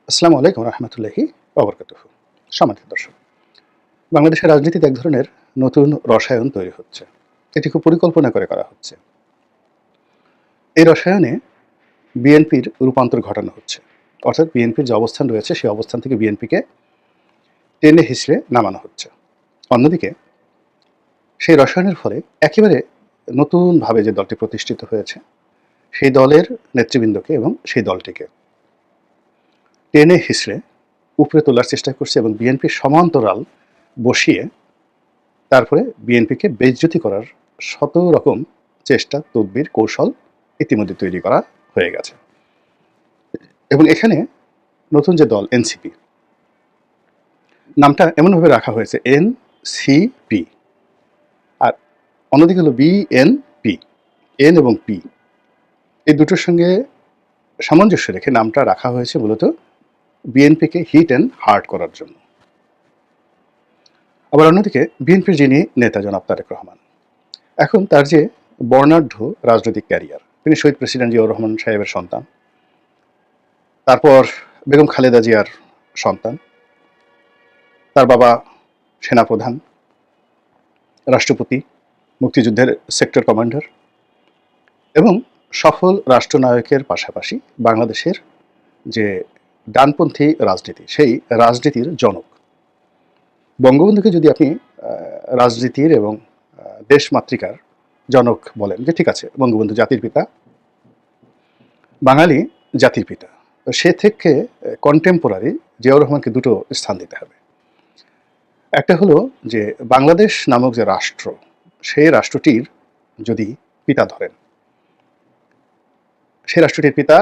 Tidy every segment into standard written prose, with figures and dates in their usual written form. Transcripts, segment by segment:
আসসালামু আলাইকুম রহমতুল্লাহি ওবরকাতুহু। সম্মানিত দর্শক, বাংলাদেশের রাজনীতিতে এক ধরনের নতুন রসায়ন তৈরি হচ্ছে। এটি খুব পরিকল্পনা করে করা হচ্ছে। এই রসায়নে বিএনপির রূপান্তর ঘটানো হচ্ছে। অর্থাৎ বিএনপির যে অবস্থান রয়েছে সেই অবস্থান থেকে বিএনপিকে টেনে হিঁচড়ে নামানো হচ্ছে। অন্যদিকে সেই রসায়নের ফলে একেবারে নতুনভাবে যে দলটি প্রতিষ্ঠিত হয়েছে সেই দলের নেতৃবৃন্দকে এবং সেই দলটিকে টেনে হিঁচড়ে উপরে তোলার চেষ্টা করছে এবং বিএনপির সমান্তরাল বসিয়ে তারপরে বিএনপিকে বেইজ্জতি করার শত রকম চেষ্টা, তদবির, কৌশল ইতিমধ্যে তৈরি করা হয়ে গেছে। এবং এখানে নতুন যে দল এনসিপি, নামটা এমনভাবে রাখা হয়েছে এনসিপি, আর অন্যদিকে হলো বিএনপি। এন এবং পি এই দুটোর সঙ্গে সামঞ্জস্য রেখে নামটা রাখা হয়েছে মূলত বিএনপিকে হিট অ্যান্ড হার্ট করার জন্য। আবার অন্যদিকে বিএনপির যিনি নেতা জনাব তারেক রহমান, এখন তার যে বর্ণাঢ্য রাজনৈতিক ক্যারিয়ার, তিনি শহীদ প্রেসিডেন্ট জিয়াউর রহমান সাহেবের সন্তান, তারপর বেগম খালেদা জিয়ার সন্তান, তার বাবা সেনাপ্রধান, রাষ্ট্রপতি, মুক্তিযুদ্ধের সেক্টর কমান্ডার এবং সফল রাষ্ট্রনায়কের পাশাপাশি বাংলাদেশের যে ডানপন্থী রাজনীতি, সেই রাজনীতির জনক বঙ্গবন্ধুকে যদি আপনি রাজনীতির এবং দেশমাতৃকার জনক বলেন, যে ঠিক আছে বঙ্গবন্ধু জাতির পিতা, বাঙালি জাতির পিতা, তো সে থেকে কন্টেম্পোরারি জিয়াউর রহমানকে দুটো স্থান দিতে হবে। একটা হলো যে বাংলাদেশ নামক যে রাষ্ট্র, সেই রাষ্ট্রটির যদি পিতা ধরেন, সেই রাষ্ট্রটির পিতা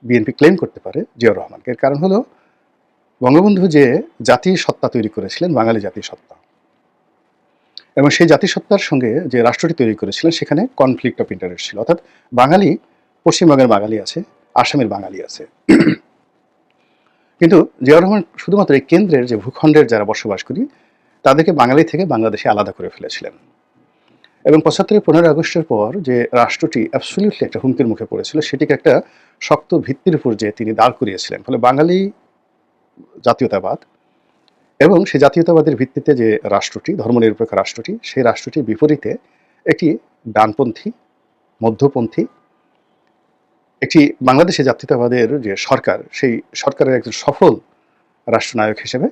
বিএনপি ক্লেম করতে পারে জিয়াউর রহমানকে। এর কারণ হলো বঙ্গবন্ধু যে জাতীয় সত্তা তৈরি করেছিলেন, বাঙালি জাতীয় সত্তা, এবং সেই জাতিসত্তার সঙ্গে যে রাষ্ট্রটি তৈরি করেছিলেন সেখানে কনফ্লিক্ট অফ ইন্টারেস্ট ছিল। অর্থাৎ বাঙালি, পশ্চিমবঙ্গের বাঙালি আছে, আসামের বাঙালি আছে, কিন্তু জিয়াউর রহমান শুধুমাত্র এই কেন্দ্রের যে ভূখণ্ডের যারা বসবাস করি তাদেরকে বাঙালি থেকে বাংলাদেশে আলাদা করে ফেলেছিলেন। এবং ৭৫ 15 আগস্টের পর যে রাষ্ট্রটি অ্যাবসলিউটলি একটা হুমকির মুখে পড়েছিল, সেটিকে একটা শক্ত ভিত্তির উপর যে তিনি দাঁড় করিয়েছিলেন। ফলে বাঙালি জাতীয়তাবাদ এবং সেই জাতীয়তাবাদের ভিত্তিতে যে রাষ্ট্রটি, ধর্মনিরপেক্ষ রাষ্ট্রটি, সেই রাষ্ট্রটির বিপরীতে একটি ডানপন্থী, মধ্যপন্থী একটি বাংলাদেশে জাতীয়তাবাদের যে সরকার, সেই সরকারের একজন সফল রাষ্ট্রনায়ক হিসেবে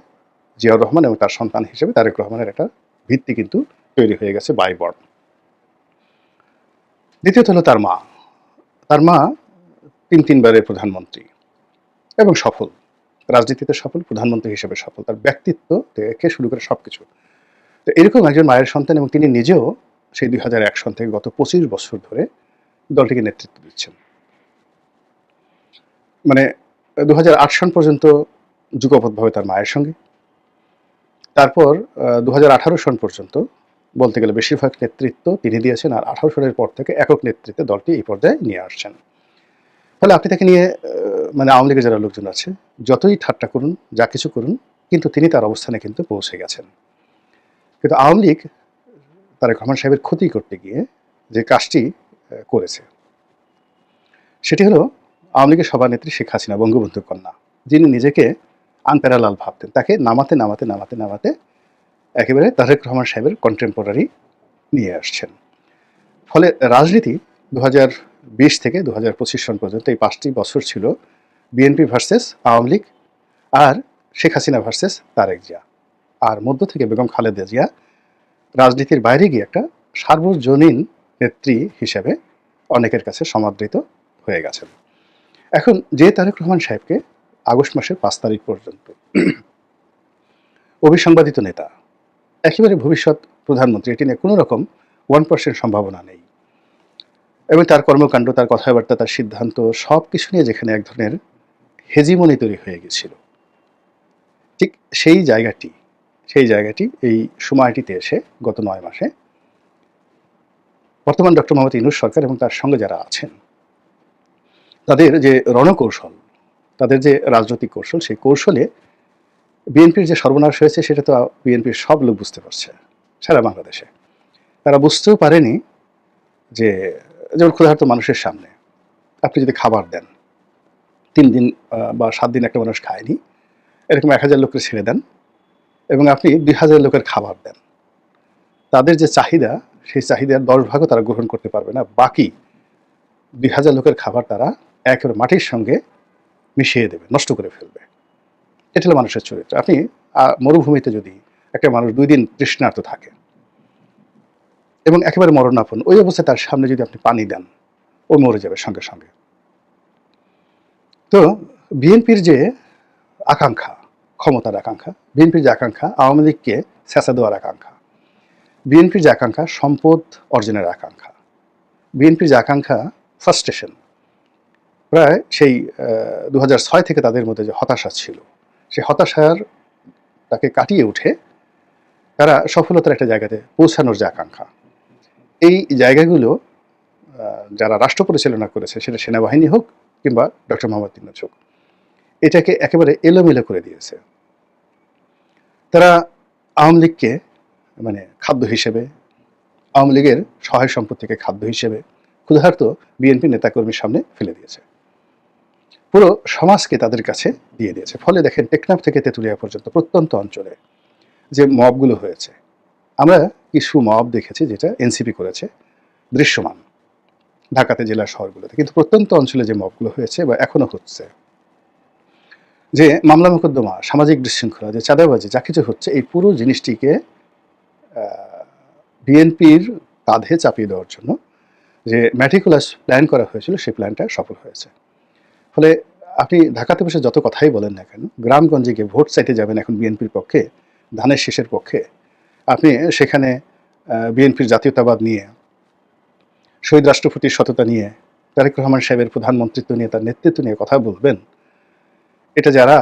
জিয়াউর রহমান এবং তার সন্তান হিসেবে তারেক রহমানের একটা ভিত্তি কিন্তু তৈরি হয়ে গেছে বাই বর্ণ। দ্বিতীয়ত হলো তার মা। তার মা তিনবারের প্রধানমন্ত্রী এবং সফল, রাজনীতিতে সফল, প্রধানমন্ত্রী হিসেবে সফল, তার ব্যক্তিত্ব থেকে শুরু করে সবকিছু। তো এরকম একজন মায়ের সন্তান, এবং তিনি নিজেও সেই 2001 সন থেকে গত 25 বছর ধরে দলটিকে নেতৃত্ব দিচ্ছেন। মানে 2008 সন পর্যন্ত যুগপৎভাবে তার মায়ের সঙ্গে, তারপর 2018 সন পর্যন্ত বলতে গেলে বেশিরভাগ নেতৃত্ব তিনি দিয়েছেন, আর 18 সনের পর থেকে একক নেতৃত্বে দলটি এই পর্যায়ে নিয়ে আসছেন। ফলে আপনি তাকে নিয়ে মানে আওয়ামী লীগের যারা লোকজন আছে যতই ঠাট্টা করুন, যা কিছু করুন, কিন্তু তিনি তার অবস্থানে কিন্তু পৌঁছে গেছেন। কিন্তু আওয়ামী লীগ তারেক রহমান সাহেবের ক্ষতি করতে গিয়ে যে কাজটি করেছে সেটি হলো আওয়ামী লীগের সভানেত্রী শেখ হাসিনা, বঙ্গবন্ধুর কন্যা, যিনি নিজেকে আনপ্যারালাল ভাবতেন, তাকে নামাতে নামাতে নামাতে নামাতে একেবারে তারেক রহমান সাহেবের কন্টেম্পোরারি নিয়ে আসছেন। ফলে রাজনীতি 2020 থেকে 2025 সন পর্যন্ত এই 5টি বছর ছিল বিএনপি ভার্সেস আওয়ামী লীগ, আর শেখ হাসিনা ভার্সেস তারেক জিয়া, আর মধ্য থেকে বেগম খালেদা জিয়া রাজনীতির বাইরে গিয়ে একটা সার্বজনীন নেত্রী হিসেবে অনেকের কাছে সমাদৃত হয়ে গেছেন। এখন যে তারেক রহমান সাহেবকে আগস্ট মাসের 5 তারিখ পর্যন্ত অবিসংবাদিত নেতা, একেবারে ভবিষ্যৎ প্রধানমন্ত্রী, এটি নিয়ে কোনো রকম 1% সম্ভাবনা নেই, এবং তার কর্মকাণ্ড, তার কথাবার্তা, তার সিদ্ধান্ত সব কিছু নিয়ে যেখানে এক ধরনের হেজিমনি তৈরি হয়ে গেছিল, ঠিক সেই জায়গাটি এই সময়টিতে এসে গত 9 মাসে বর্তমান ডক্টর মোহাম্মদ ইউনূস সরকার এবং তার সঙ্গে যারা আছেন তাদের যে রণকৌশল, তাদের যে রাজনৈতিক কৌশল, সেই কৌশলে বিএনপির যে সর্বনাশ হয়েছে সেটা তো বিএনপির সব লোক বুঝতে পারছে সারা বাংলাদেশে। তারা বুঝতেও পারেনি যে যেমন ক্ষুধার্ত মানুষের সামনে আপনি যদি খাবার দেন, 3 দিন বা 7 দিন একটা মানুষ খায়নি, এরকম 1000 লোককে ছেড়ে দেন এবং আপনি 2000 লোকের খাবার দেন। তাদের যে চাহিদা, সেই চাহিদার 10 ভাগও তারা গ্রহণ করতে পারবে না। বাকি 2000 লোকের খাবার তারা একেবারে মাটির সঙ্গে মিশিয়ে দেবে, নষ্ট করে ফেলবে। এটা হলো মানুষের চরিত্র। আপনি মরুভূমিতে যদি একটা মানুষ 2 দিন তৃষ্ণার্ত থাকে এবং একেবারে মরণাপন্ন, ওই অবস্থায় তার সামনে যদি আপনি পানি দেন, ও মরে যাবে সঙ্গে সঙ্গে। তো বিএনপির যে আকাঙ্ক্ষা, ক্ষমতার আকাঙ্ক্ষা, বিএনপির যে আকাঙ্ক্ষা আওয়ামী লীগকে ছেঁচা দেওয়ার আকাঙ্ক্ষা, বিএনপির যে আকাঙ্ক্ষা সম্পদ অর্জনের আকাঙ্ক্ষা, বিএনপির যে আকাঙ্ক্ষা ফ্রাস্ট্রেশন, প্রায় সেই 2006 থেকে তাদের মধ্যে যে হতাশা ছিল, সেই হতাশার তাকে কাটিয়ে উঠে তারা সফলতার একটা জায়গাতে পৌঁছানোর যে আকাঙ্ক্ষা, এই জায়গাগুলো যারা রাষ্ট্র পরিচালনা করেছে, সেটা সেনাবাহিনী হোক কিংবা ডক্টর মোহাম্মদ ইউনূস হোক, এটাকে একেবারে এলোমেলো করে দিয়েছে। তারা আওয়ামী লীগকে মানে খাদ্য হিসেবে, আওয়ামী লীগের সহায় সম্পত্তিকে খাদ্য হিসেবে ক্ষুধার্ত বিএনপি নেতাকর্মীর সামনে ফেলে দিয়েছে, পুরো সমাজকে তাদের কাছে দিয়ে দিয়েছে। ফলে দেখেন টেকনাফ থেকে তেঁতুলিয়া পর্যন্ত প্রত্যন্ত অঞ্চলে যে মবগুলো হয়েছে, আমরা কিছু মব দেখেছি যেটা এনসিপি করেছে দৃশ্যমান ঢাকাতে জেলা শহরগুলোতে, কিন্তু প্রত্যন্ত অঞ্চলে যে মবগুলো হয়েছে বা এখনো হচ্ছে, যে মামলা মোকদ্দমা, সামাজিক বিশৃঙ্খলা, যে চাঁদাবাজি, যা কিছু হচ্ছে, এই পুরো জিনিসটিকে বিএনপির কাঁধে চাপিয়ে দেওয়ার জন্য যে ম্যাটিকুলাস প্ল্যান করা হয়েছিল, সেই প্ল্যানটা সফল হয়েছে। ফলে আপনি ঢাকাতে বসে যত কথাই বলেন না কেন, গ্রামগঞ্জে গিয়ে ভোট চাইতে যাবেন এখন বিএনপির পক্ষে, ধানের শীষের পক্ষে, আপনি সেখানে বিএনপির জাতীয়তাবাদ নিয়ে, শহীদ রাষ্ট্রপতির সততা নিয়ে, তারেক রহমান সাহেবের প্রধানমন্ত্রিত্ব নিয়ে, তার নেতৃত্ব নিয়ে কথা বলবেন, এটা যারা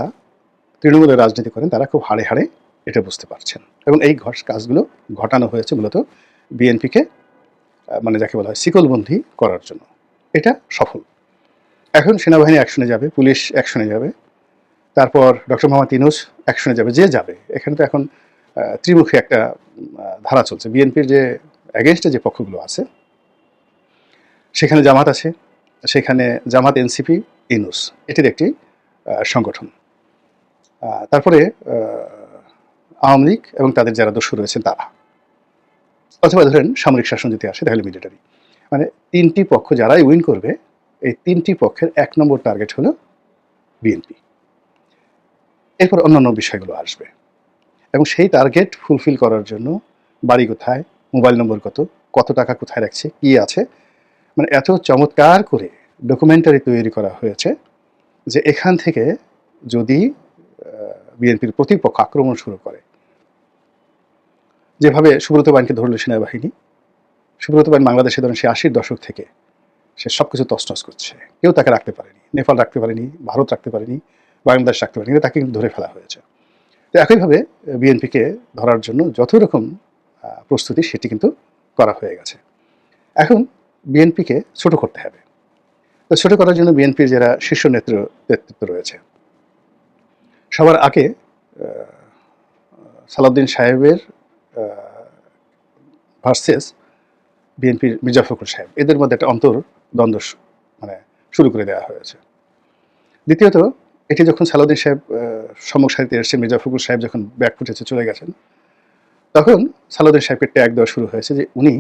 তৃণমূলের রাজনীতি করেন তারা খুব হাড়ে হাড়ে এটা বুঝতে পারছেন। এবং এই কাজগুলো ঘটানো হয়েছে মূলত বিএনপিকে মানে যাকে বলা হয় শিকলবন্দি করার জন্য। এটা সফল। এখন সেনাবাহিনী অ্যাকশনে যাবে, পুলিশ অ্যাকশনে যাবে, তারপর ডক্টর মোহাম্মদ ইউনূস অ্যাকশনে যাবে, যে যাবে। এখানে তো এখন ত্রিমুখী একটা ধারা চলছে। বিএনপির যে অ্যাগেনস্টে যে পক্ষগুলো আছে, সেখানে জামাত আছে, সেখানে জামাত, এনসিপি, ইউনূস, এটির একটি সংগঠন। তারপরে আওয়ামী লীগ এবং তাদের যারা দস্যু রয়েছেন তারা, অথবা ধরেন সামরিক শাসন যদি আসে তাহলে মিলিটারি, মানে 3টি পক্ষ যারাই উইন করবে, এই 3টি পক্ষের 1 নম্বর টার্গেট হলো বিএনপি। এরপর অন্যান্য বিষয়গুলো আসবে এবং সেই টার্গেট ফুলফিল করার জন্য বাড়ি কোথায়, মোবাইল নম্বর কত টাকা কোথায় রাখছে, কি আছে, মানে এত চমৎকার করে ডকুমেন্টারি তৈরি করা হয়েছে যে এখান থেকে যদি বিএনপির প্রতিপক্ষ আক্রমণ শুরু করে, যেভাবে সুব্রত বাইনকে ধরল সেনাবাহিনী, সুব্রত বাইন বাংলাদেশে ধরেন সে 80-র দশক থেকে সে সব কিছু তছনছ করছে, কেউ তাকে রাখতে পারেনি, নেপাল রাখতে পারেনি, ভারত রাখতে পারেনি, বাংলাদেশ রাখতে পারেনি, তাকে কিন্তু ধরে ফেলা হয়েছে। তো একইভাবে বিএনপিকে ধরার জন্য যত রকম প্রস্তুতি সেটি কিন্তু করা হয়ে গেছে। এখন বিএনপিকে ছোট করতে হবে। তো ছোট করার জন্য বিএনপির যারা শীর্ষ নেতৃত্ব রয়েছে, সবার আগে সালাউদ্দিন সাহেবের ভার্সেস বিএনপির মির্জা ফখরুল সাহেব, এদের মধ্যে একটা অন্তর্দ্বন্দ্ব মানে শুরু করে দেওয়া হয়েছে। দ্বিতীয়ত, এটি যখন সালাউদ্দিন সাহেব সম্মুখ সারিতে এসেছে, মির্জা ফখরুল সাহেব যখন ব্যাক ফুটেছে চলে গেছেন, তখন সালাউদ্দিন সাহেবকে ট্যাগ দেওয়া শুরু হয়েছে যে উনি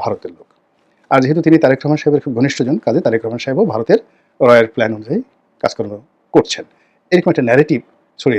ভারতের লোক। আর যেহেতু তিনি তারেক রহমান সাহেবের খুব ঘনিষ্ঠজন, কাজে তারেক রহমান সাহেবও ভারতের রয়্যাল প্ল্যান অনুযায়ী কাজকর্ম করছেন, এরকম একটা ন্যারেটিভ ছড়িয়ে